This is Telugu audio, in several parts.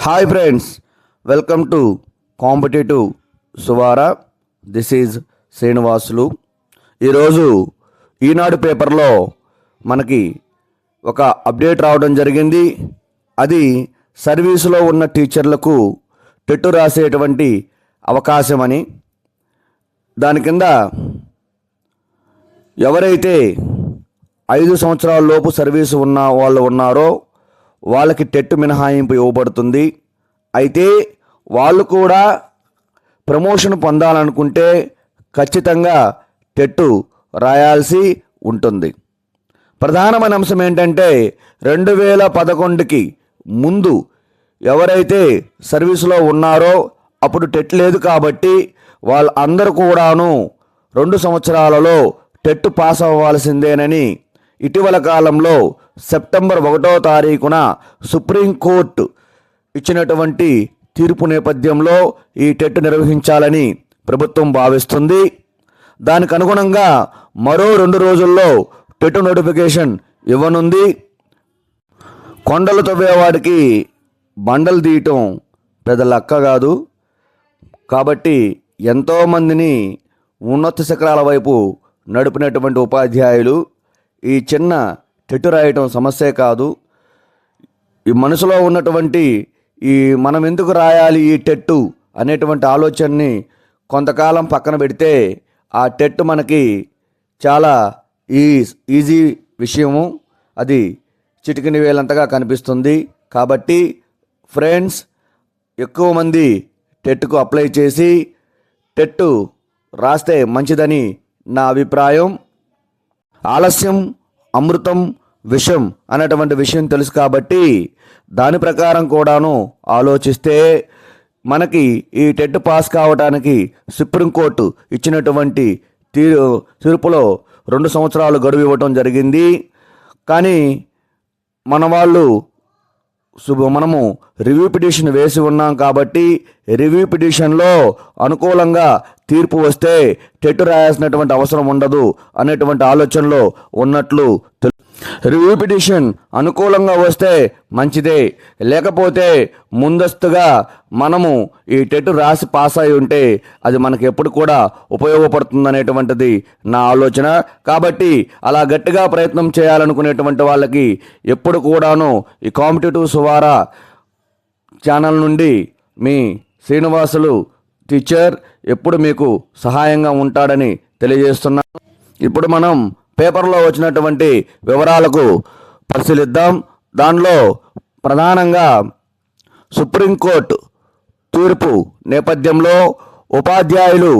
Hi friends, welcome to competitive Suvara. This is Srinivasulu. ఈరోజు ఈనాడు పేపర్లో మనకి ఒక అప్డేట్ రావడం జరిగింది. అది సర్వీసులో ఉన్న టీచర్లకు టెట్ రాసేటువంటి అవకాశం అని. దాని కింద ఎవరైతే 5 సంవత్సరాల లోపు సర్వీసు ఉన్న వాళ్ళు ఉన్నారో వాళ్ళకి టెట్ మినహాయింపు ఇవ్వబడుతుంది. అయితే వాళ్ళు కూడా ప్రమోషన్ పొందాలనుకుంటే ఖచ్చితంగా టెట్ రాయాల్సి ఉంటుంది. ప్రధానమైన అంశం ఏంటంటే 2011కి ముందు ఎవరైతే సర్వీసులో ఉన్నారో అప్పుడు టెట్ లేదు కాబట్టి వాళ్ళందరూ కూడాను 2 సంవత్సరాలలో టెట్ పాస్ అవ్వాల్సిందేనని ఇటీవల కాలంలో సెప్టెంబర్ 1వ తారీఖున సుప్రీంకోర్టు ఇచ్చినటువంటి తీర్పు నేపథ్యంలో ఈ టెట్ నిర్వహించాలని ప్రభుత్వం భావిస్తుంది. దానికి అనుగుణంగా మరో 2 రోజుల్లో టెట్ నోటిఫికేషన్ ఇవ్వనుంది. కొండలు తవ్వేవాడికి బండలు తీయటం పెద్ద లక్క కాదు. కాబట్టి ఎంతోమందిని ఉన్నత శిఖరాల వైపు నడిపినటువంటి ఉపాధ్యాయులు ఈ చిన్న టెట్ రాయటం సమస్యే కాదు. ఈ మనసులో ఉన్నటువంటి ఈ మనం ఎందుకు రాయాలి ఈ టెట్టు అనేటువంటి ఆలోచనని కొంతకాలం పక్కన పెడితే ఆ టెట్ మనకి చాలా ఈజీ విషయము. అది చిటికిన వేలంతగా కనిపిస్తుంది. కాబట్టి ఫ్రెండ్స్, ఎక్కువ మంది టెట్కు అప్లై చేసి టెట్ రాస్తే మంచిదని నా అభిప్రాయం. ఆలస్యం అమృతం విషం అనేటువంటి విషయం తెలుసు కాబట్టి దాని ప్రకారం కూడాను ఆలోచిస్తే మనకి ఈ టెట్ పాస్ కావడానికి సుప్రీంకోర్టు ఇచ్చినటువంటి తీర్పులో 2 సంవత్సరాలు గడువు ఇవ్వటం జరిగింది. కానీ మనము రివ్యూ పిటిషన్ వేసి ఉన్నాం కాబట్టి రివ్యూ పిటిషన్లో అనుకూలంగా తీర్పు వస్తే టెట్ రాయాల్సినటువంటి అవసరం ఉండదు అనేటువంటి ఆలోచనలో ఉన్నట్లు రివ్యూ పిటిషన్ అనుకూలంగా వస్తే మంచిదే. లేకపోతే ముందస్తుగా మనము ఈ టెట్ రాసి పాస్ అయి ఉంటే అది మనకి ఎప్పుడు కూడా ఉపయోగపడుతుంది అనేటువంటిది నా ఆలోచన. కాబట్టి అలా గట్టిగా ప్రయత్నం చేయాలనుకునేటువంటి వాళ్ళకి ఎప్పుడు కూడాను ఈ కాంపిటేటివ్ సువారా ఛానల్ నుండి మీ శ్రీనివాసులు టీచర్ ఎప్పుడు మీకు సహాయంగా ఉంటాడని తెలియజేస్తున్నాను. ఇప్పుడు మనం పేపర్లో వచ్చినటువంటి వివరాలకు పరిశీలిద్దాం. దానిలో ప్రధానంగా సుప్రీంకోర్టు తీర్పు నేపథ్యంలో ఉపాధ్యాయులు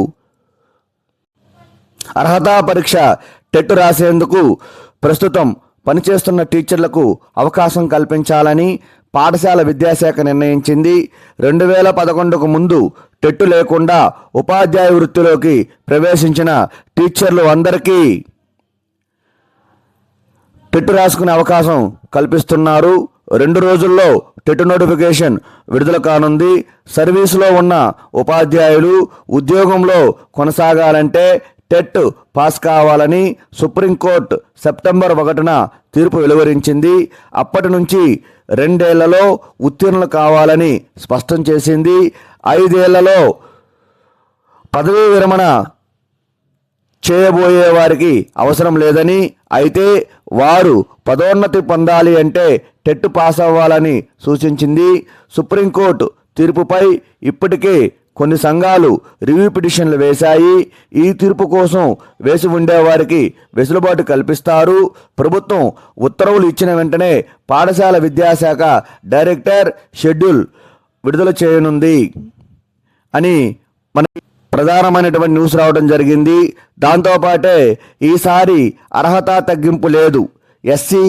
అర్హతా పరీక్ష టెట్ రాసేందుకు ప్రస్తుతం పనిచేస్తున్న టీచర్లకు అవకాశం కల్పించాలని పాఠశాల విద్యాశాఖ నిర్ణయించింది. 2011కు ముందు టెట్ లేకుండా ఉపాధ్యాయ వృత్తిలోకి ప్రవేశించిన టీచర్లు అందరికీ టెట్ రాసుకునే అవకాశం కల్పిస్తున్నారు. 2 రోజుల్లో టెట్ నోటిఫికేషన్ విడుదల కానుంది. సర్వీసులో ఉన్న ఉపాధ్యాయులు ఉద్యోగంలో కొనసాగాలంటే టెట్ పాస్ కావాలని సుప్రీంకోర్టు సెప్టెంబర్ 1న తీర్పు వెలువరించింది. అప్పటి నుంచి 2 ఏళ్లలో ఉత్తీర్ణులు కావాలని స్పష్టం చేసింది. 5 ఏళ్లలో పదవీ విరమణ చేయబోయే వారికి అవసరం లేదని, అయితే వారు పదోన్నతి పొందాలి అంటే టెట్ పాస్ అవ్వాలని సూచించింది. సుప్రీంకోర్టు తీర్పుపై ఇప్పటికే కొన్ని సంఘాలు రివ్యూ పిటిషన్లు వేశాయి. ఈ తీర్పు కోసం వేసి ఉండేవారికి వెసులుబాటు కల్పిస్తారు. ప్రభుత్వం ఉత్తర్వులు ఇచ్చిన వెంటనే పాఠశాల విద్యాశాఖ డైరెక్టర్ షెడ్యూల్ విడుదల చేయనుంది అని మనకి ప్రధానమైనటువంటి న్యూస్ రావడం జరిగింది. దాంతోపాటే ఈసారి అర్హత తగ్గింపు లేదు. ఎస్సీ,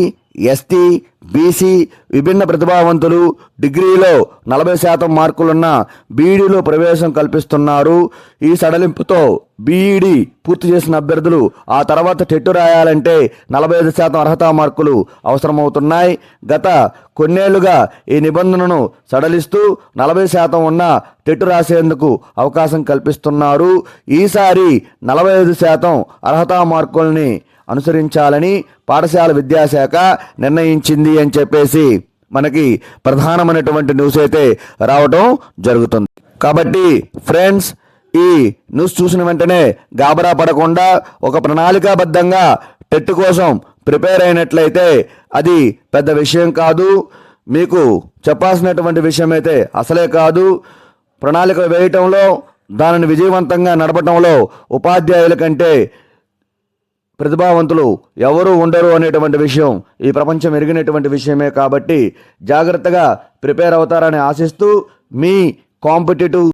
ఎస్టీ, బీసీ విభిన్న ప్రతిభావంతులు డిగ్రీలో 40% మార్కులున్న బీఈడీలో ప్రవేశం కల్పిస్తున్నారు. ఈ సడలింపుతో బీఈడీ పూర్తి చేసిన అభ్యర్థులు ఆ తర్వాత టెట్ రాయాలంటే 45% అర్హతా మార్కులు అవసరమవుతున్నాయి. గత కొన్నేళ్లుగా ఈ నిబంధనను సడలిస్తూ 40% ఉన్న టెట్ రాసేందుకు అవకాశం కల్పిస్తున్నారు. ఈసారి 45% అర్హతా మార్కుల్ని అనుసరించాలని పాఠశాల విద్యాశాఖ నిర్ణయించింది అని చెప్పేసి మనకి ప్రధానమైనటువంటి న్యూస్ అయితే రావడం జరుగుతుంది. కాబట్టి ఫ్రెండ్స్, ఈ న్యూస్ చూసిన వెంటనే గాబరా పడకుండా ఒక ప్రణాళికాబద్ధంగా టెట్ కోసం ప్రిపేర్ అయినట్లయితే అది పెద్ద విషయం కాదు. మీకు చెప్పాల్సినటువంటి విషయం అయితే అసలే కాదు. ప్రణాళిక వేయటంలో, దానిని విజయవంతంగా నడపటంలో ఉపాధ్యాయుల కంటే ప్రతిభావంతులు ఎవరు ఉండరు అనేటువంటి విషయం ఈ ప్రపంచం ఎరిగినటువంటి విషయమే. కాబట్టి జాగ్రత్తగా ప్రిపేర్ అవుతారని ఆశిస్తూ మీ కాంపిటేటివ్